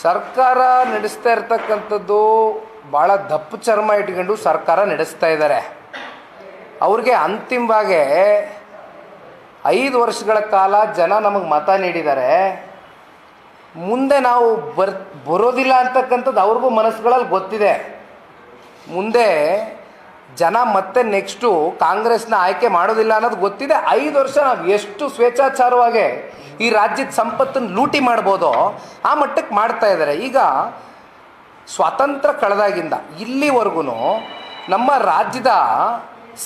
ಸರ್ಕಾರ ನಡೆಸ್ತಾ ಇರ್ತಕ್ಕಂಥದ್ದು ಭಾಳ ದಪ್ಪು ಚರ್ಮ ಇಟ್ಕೊಂಡು ಸರ್ಕಾರ ನಡೆಸ್ತಾ ಇದ್ದಾರೆ. ಅವ್ರಿಗೆ ಅಂತಿಮವಾಗಿ 5 ವರ್ಷಗಳ ಕಾಲ ಜನ ನಮಗೆ ಮತ ನೀಡಿದ್ದಾರೆ. ಮುಂದೆ ನಾವು ಬರೋದಿಲ್ಲ ಅಂತಕ್ಕಂಥದ್ದು ಅವ್ರಿಗೂ ಮನಸ್ಸುಗಳಲ್ಲಿ ಗೊತ್ತಿದೆ. ಮುಂದೆ ಜನ ಮತ್ತೆ ನೆಕ್ಸ್ಟು ಕಾಂಗ್ರೆಸ್ನ ಆಯ್ಕೆ ಮಾಡೋದಿಲ್ಲ ಅನ್ನೋದು ಗೊತ್ತಿದೆ. 5 ವರ್ಷ ನಾವು ಎಷ್ಟು ಸ್ವೇಚ್ಛಾಚಾರವಾಗಿ ಈ ರಾಜ್ಯದ ಸಂಪತ್ತನ್ನು ಲೂಟಿ ಮಾಡ್ಬೋದೋ ಆ ಮಟ್ಟಕ್ಕೆ ಮಾಡ್ತಾ ಇದ್ದಾರೆ. ಈಗ ಸ್ವಾತಂತ್ರ್ಯ ಕಳೆದಾಗಿಂದ ಇಲ್ಲಿವರೆಗೂ ನಮ್ಮ ರಾಜ್ಯದ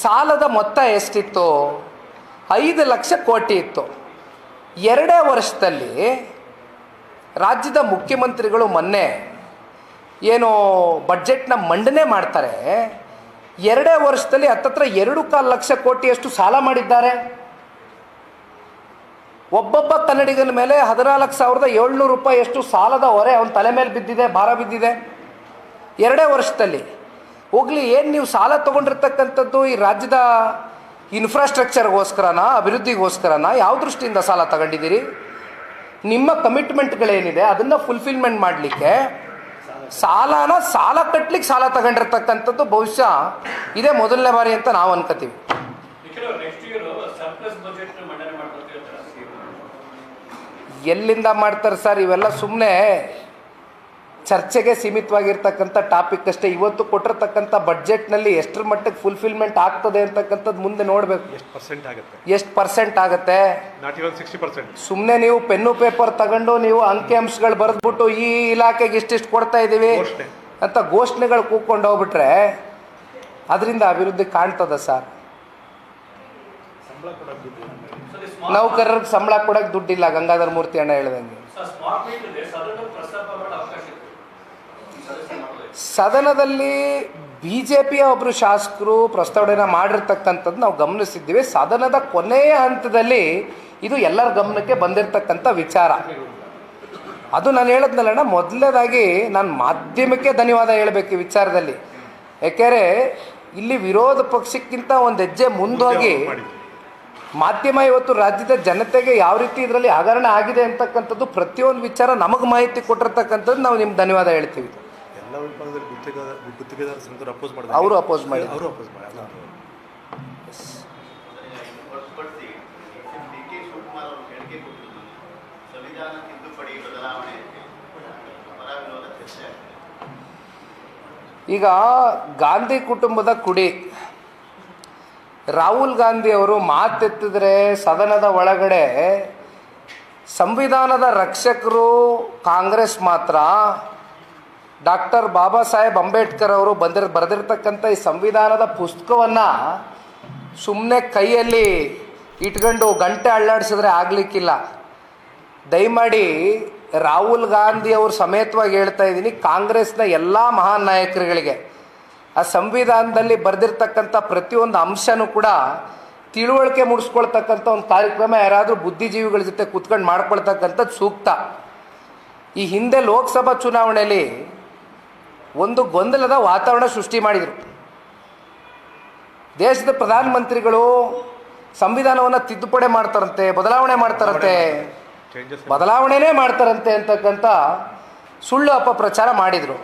ಸಾಲದ ಮೊತ್ತ ಎಷ್ಟಿತ್ತು? 5 ಲಕ್ಷ ಕೋಟಿ ಇತ್ತು. 2 ವರ್ಷದಲ್ಲಿ ರಾಜ್ಯದ ಮುಖ್ಯಮಂತ್ರಿಗಳು ಮೊನ್ನೆ ಏನು ಬಡ್ಜೆಟ್ನ ಮಂಡನೆ ಮಾಡ್ತಾರೆ, 2 ವರ್ಷದಲ್ಲಿ ಹತ್ತತ್ರ 2.25 ಲಕ್ಷ ಕೋಟಿಯಷ್ಟು ಸಾಲ ಮಾಡಿದ್ದಾರೆ. ಒಬ್ಬೊಬ್ಬ ಕನ್ನಡಿಗನ ಮೇಲೆ 14,700 ರೂಪಾಯಿಯಷ್ಟು ಸಾಲದ ಹೊರೆ ಅವನ ತಲೆ ಮೇಲೆ ಬಿದ್ದಿದೆ, ಭಾರ ಬಿದ್ದಿದೆ 2 ವರ್ಷದಲ್ಲಿ. ಹೋಗ್ಲಿ, ಏನು ನೀವು ಸಾಲ ತೊಗೊಂಡಿರ್ತಕ್ಕಂಥದ್ದು ಈ ರಾಜ್ಯದ ಇನ್ಫ್ರಾಸ್ಟ್ರಕ್ಚರ್ಗೋಸ್ಕರನಾ, ಅಭಿವೃದ್ಧಿಗೋಸ್ಕರನಾ, ಯಾವ ದೃಷ್ಟಿಯಿಂದ ಸಾಲ ತಗೊಂಡಿದ್ದೀರಿ? ನಿಮ್ಮ ಕಮಿಟ್ಮೆಂಟ್ಗಳೇನಿದೆ ಅದನ್ನು ಫುಲ್ಫಿಲ್ಮೆಂಟ್ ಮಾಡಲಿಕ್ಕೆ ಸಾಲ ಕಟ್ಟಲಿಕ್ಕೆ ಸಾಲ ತಗೊಂಡಿರ್ತಕ್ಕಂಥದ್ದು ಬಹುಶಃ ಇದೇ ಮೊದಲನೇ ಬಾರಿ ಅಂತ ನಾವು ಅನ್ಕೋತೀವಿ. ಎಲ್ಲಿಂದ ಮಾಡ್ತಾರೆ ಸರ್? ಇವೆಲ್ಲ ಸುಮ್ಮನೆ ಚರ್ಚೆಗೆ ಸೀಮಿತವಾಗಿರ್ತಕ್ಕಂಥ ಟಾಪಿಕ್ ಅಷ್ಟೇ. ಇವತ್ತು ಕೊಟ್ಟಿರ್ತಕ್ಕಂಥ ಬಡ್ಜೆಟ್ನಲ್ಲಿ ಎಷ್ಟರ ಮಟ್ಟಿಗೆ ಫುಲ್ಫಿಲ್ಮೆಂಟ್ ಆಗ್ತದೆ ಅಂತಕ್ಕಂಥದ್ದು ಮುಂದೆ ನೋಡಬೇಕು. ಎಷ್ಟು ಪರ್ಸೆಂಟ್ ಆಗುತ್ತೆ? ಸುಮ್ಮನೆ ನೀವು ಪೆನ್ನು ಪೇಪರ್ ತಗೊಂಡು ನೀವು ಅಂಕಿ ಅಂಶಗಳು ಬರೆದ್ಬಿಟ್ಟು ಈ ಇಲಾಖೆಗೆ ಇಷ್ಟಿಷ್ಟು ಕೊಡ್ತಾ ಇದ್ದೀವಿ ಅಂತ ಘೋಷಣೆಗಳು ಕೂತ್ಕೊಂಡು ಹೋಗ್ಬಿಟ್ರೆ ಅದರಿಂದ ಅಭಿವೃದ್ಧಿ ಕಾಣ್ತದ ಸರ್? ನೌಕರರಿಗೆ ಸಂಬಳ ಕೊಡೋಕೆ ದುಡ್ಡಿಲ್ಲ, ಗಂಗಾಧರ ಮೂರ್ತಿ ಅಣ್ಣ ಹೇಳ್ದಂಗೆ. ಸದನದಲ್ಲಿ BJPಯ ಒಬ್ಬರು ಶಾಸಕರು ಪ್ರಸ್ತಾವನೆ ಮಾಡಿರ್ತಕ್ಕಂಥದ್ದು ನಾವು ಗಮನಿಸಿದ್ದೀವಿ. ಸದನದ ಕೊನೆಯ ಹಂತದಲ್ಲಿ ಇದು ಎಲ್ಲರ ಗಮನಕ್ಕೆ ಬಂದಿರತಕ್ಕಂಥ ವಿಚಾರ. ಅದು ನಾನು ಹೇಳದ್ನಲ್ಲಣ್ಣ, ಮೊದಲನೇದಾಗಿ ನಾನು ಮಾಧ್ಯಮಕ್ಕೆ ಧನ್ಯವಾದ ಹೇಳಬೇಕು ಈ ವಿಚಾರದಲ್ಲಿ. ಯಾಕೆಂದರೆ ಇಲ್ಲಿ ವಿರೋಧ ಪಕ್ಷಕ್ಕಿಂತ ಒಂದು ಹೆಜ್ಜೆ ಮುಂದೋಗಿ ಮಾಧ್ಯಮ ಇವತ್ತು ರಾಜ್ಯದ ಜನತೆಗೆ ಯಾವ ರೀತಿ ಇದರಲ್ಲಿ ಹಗರಣ ಆಗಿದೆ ಅಂತಕ್ಕಂಥದ್ದು ಪ್ರತಿಯೊಂದು ವಿಚಾರ ನಮಗೆ ಮಾಹಿತಿ ಕೊಟ್ಟಿರ್ತಕ್ಕಂಥದ್ದು ನಾವು ನಿಮ್ಗೆ ಧನ್ಯವಾದ ಹೇಳ್ತೀವಿ. ಅವರು ಅಪೋಸ್ ಮಾಡಿ ಈಗ ಗಾಂಧಿ ಕುಟುಂಬದ ಕುಡಿ ರಾಹುಲ್ ಗಾಂಧಿ ಅವರು ಮಾತೆತ್ತಿದ್ರೆ ಸದನದ ಒಳಗಡೆ ಸಂವಿಧಾನದ ರಕ್ಷಕರು ಕಾಂಗ್ರೆಸ್ ಮಾತ್ರ. ಡಾಕ್ಟರ್ ಬಾಬಾ ಸಾಹೇಬ್ ಅಂಬೇಡ್ಕರ್ ಅವರು ಬರೆದಿರ್ತಕ್ಕಂಥ ಈ ಸಂವಿಧಾನದ ಪುಸ್ತಕವನ್ನು ಸುಮ್ಮನೆ ಕೈಯಲ್ಲಿ ಇಟ್ಕೊಂಡು ಗಂಟೆ ಅಳ್ಳಾಡಿಸಿದ್ರೆ ಆಗಲಿಕ್ಕಿಲ್ಲ. ದಯಮಾಡಿ ರಾಹುಲ್ ಗಾಂಧಿ ಅವರು ಸಮೇತವಾಗಿ ಹೇಳ್ತಾ ಇದ್ದೀನಿ, ಕಾಂಗ್ರೆಸ್ನ ಎಲ್ಲ ಮಹಾನ್ ನಾಯಕರುಗಳಿಗೆ ಆ ಸಂವಿಧಾನದಲ್ಲಿ ಬರೆದಿರ್ತಕ್ಕಂಥ ಪ್ರತಿಯೊಂದು ಅಂಶನೂ ಕೂಡ ತಿಳುವಳಿಕೆ ಮೂಡಿಸ್ಕೊಳ್ತಕ್ಕಂಥ ಒಂದು ಕಾರ್ಯಕ್ರಮ ಯಾರಾದರೂ ಬುದ್ಧಿಜೀವಿಗಳ ಜೊತೆ ಕೂತ್ಕೊಂಡು ಮಾಡ್ಕೊಳ್ತಕ್ಕಂಥದ್ದು ಸೂಕ್ತ. ಈ ಹಿಂದೆ ಲೋಕಸಭಾ ಚುನಾವಣೆಯಲ್ಲಿ ಒಂದು ಗೊಂದಲದ ವಾತಾವರಣ ಸೃಷ್ಟಿ ಮಾಡಿದರು. ದೇಶದ ಪ್ರಧಾನಮಂತ್ರಿಗಳು ಸಂವಿಧಾನವನ್ನು ತಿದ್ದುಪಡಿ ಮಾಡ್ತಾರಂತೆ, ಬದಲಾವಣೆನೇ ಮಾಡ್ತಾರಂತೆ ಅಂತಕ್ಕಂಥ ಸುಳ್ಳು ಅಪಪ್ರಚಾರ ಮಾಡಿದರು.